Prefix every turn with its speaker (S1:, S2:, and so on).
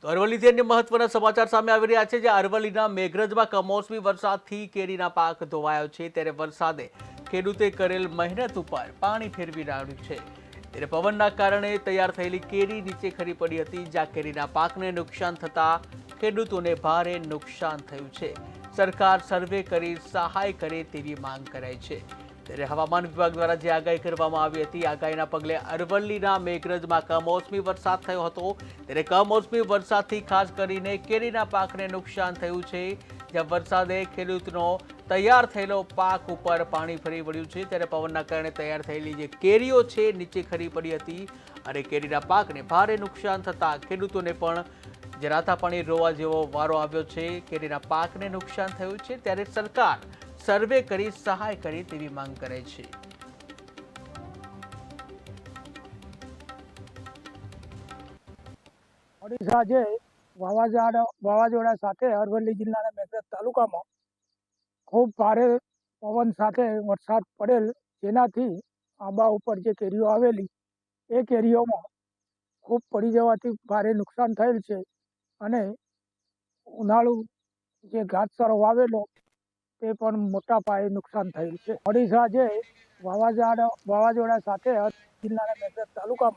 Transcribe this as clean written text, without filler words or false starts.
S1: તો અરવલ્લીથી અન્ય મહત્વના સમાચાર સામે આવી રહ્યા છે, જ્યાં અરવલ્લીના મેઘરજમાં કમોસમી વરસાદથી કેરીના પાક ધોવાયો છે, ત્યારે વરસાદે ખેડૂતે કરેલ મહેનત ઉપર પાણી ફેરવી નાખ્યું છે। ત્યારે પવનના કારણે તૈયાર થયેલી કેરી નીચે ખરી પડી હતી, જ્યાં કેરીના પાકને નુકસાન થતા ખેડૂતોને ભારે નુકસાન થયું છે। સરકાર સર્વે કરી સહાય કરે તેવી માંગ કરાઈ છે। ત્યારે હવામાન વિભાગ દ્વારા જે આગાહી કરવામાં આવી હતી, આગાહીના પગલે અરવલ્લીના મેઘરજમાં કમોસમી વરસાદ થયો હતો। ત્યારે કમોસમી વરસાદથી ખાસ કરીને કેરીના પાકને નુકસાન થયું છે, જ્યાં વરસાદે ખેડૂતનો તૈયાર થયેલો પાક ઉપર પાણી ફરી વળ્યું છે। ત્યારે પવનના કારણે તૈયાર થયેલી જે કેરીઓ છે નીચે ખરી પડી હતી અને કેરીના પાકને ભારે નુકસાન થતાં ખેડૂતોને પણ જરાતા પાણી રોવા જેવો વારો આવ્યો છે। કેરીના પાકને નુકસાન થયું છે, ત્યારે સરકાર સર્વે કરી સહાય કરે તેવી માંગ કરે છે।
S2: ઓડિશા જે વાવાઝોડા સાથે અરવલ્લી જિલ્લાના મેઘરજ તાલુકામાં ખૂબ ભારે પવન સાથે વરસાદ પડેલ, જેનાથી આંબા ઉપર જે કેરીઓ આવેલી એ કેરીઓમાં ખૂબ પડી જવાથી ભારે નુકસાન થયેલ છે અને ઉનાળુ જે ઘાસચારો વાવેલો તે પણ મોટા પાયે નુકસાન થયેલ છે। ઓડિશા જે વાવાઝોડા સાથે જિલ્લાના મેઘરજ તાલુકામાં